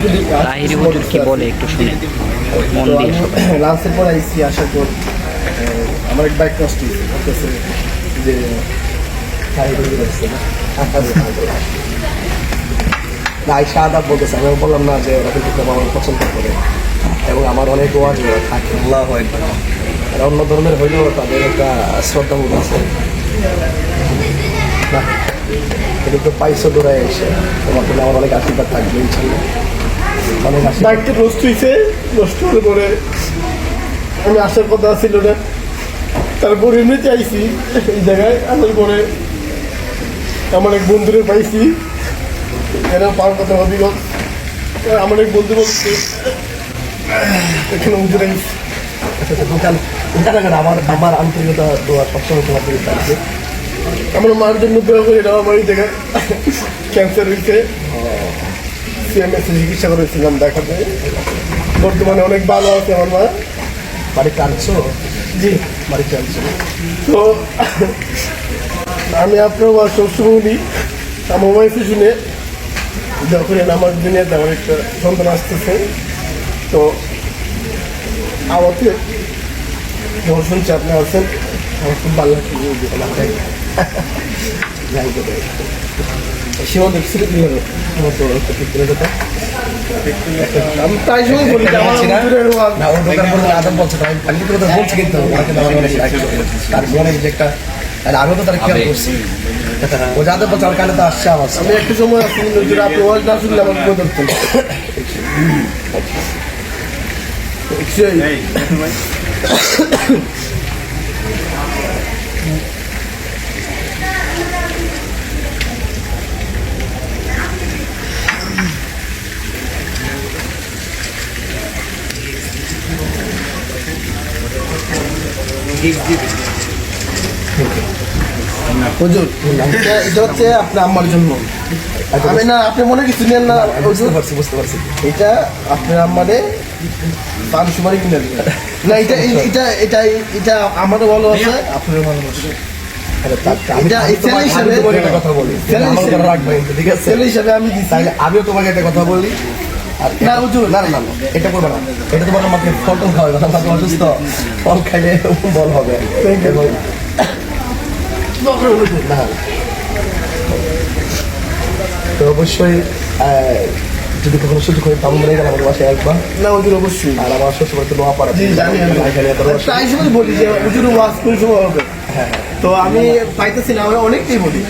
তাহিরি হুজুর কি বলে একটু শুনে মন দিয়ে সবাই। লাঞ্চের পর আইসি আসার পর আমার এক বাইক নষ্ট হয়েছে যে তাহিরি হুজুর আসছে না আইসা আদাব বলতেছে, আমি বললাম না যে ওরা কিন্তু আমার পছন্দ করে এবং আমার অনেক ওয়াজ থাকে আর অন্য ধর্মের হইলেও তাদের একটা শ্রদ্ধাবোধ আছে না, এটা তো পাইছো দৌড়ায় এসে তোমার জন্য আমার অনেক আশীর্বাদ থাকবে ইনশাল্লাহ। অনেক বাইকটা নষ্ট হয়েছে, নষ্ট হলে পরে আমি আসার কথা ছিল না, তারপর এমনি চাইছি এই জায়গায় আসার পরে আমার এক বন্ধুরে পাইছি এরা পাওয়ার কথা ভাবিল আমার এক বন্ধু বলছে এখানে উঠে আমার আমার আন্তরিকতা দোয়া সবসময় তোমার দিকে থাকবে। আমার মার জন্য দোয়া করি, আমার বাড়ি থেকে ক্যান্সার হয়েছে, সিএমএসে চিকিৎসা করেছিলাম দেখাতে, বর্তমানে অনেক ভালো আছে আমার মা। বাড়ি কাঁদছো? জি বাড়ি কাঁদছো। তো আমি আপনার মা সবসময় বলি আমার ওয়াইফে শুনে যখন আমার দুনিয়াতে আমার একটা সন্তান আসতেছে, তো আমাকে যখন শুনছি আপনি আছেন আমার খুব ভালো লাগছে। আমি প্রায় সময় বলি একটা আমিও তো তার খেয়াল করছি ও যাদের বছর কালে তো আসছে আমার আমি একটু সময় আপনি ওয়াজ না শুনলে আমার মনে ধরতেন হুজুর এটা হচ্ছে আপনার আম্মার জন্য। আমি না আপনি মনে কিছু নেন না, বুঝতে পারছি এটা আপনার আম্মারে পান সুপারি কিনে না, এটা এটা এটা এটা আমারও ভালো আছে আপনারও ভালো আছে। আমিও তোমাকে একটা কথা বলি, না হুজুর না না না এটা করবে না, এটা তোমার আমাকে ফল টল খাওয়াবে, আমাকে অসুস্থ ফল খাইলে বল হবে। তো অবশ্যই যদি কখনো সুযোগ হয় তেমন মনে গেলে আমার বাসায় একবার না হুজুর অবশ্যই। আর আমার শ্বশুর তো নোয়া পাড়া প্রায় সময় বলি যে হুজুর ওয়াজ কোন সময় হবে, তো আমি পাইতেছি না, আমরা অনেকটাই বলি।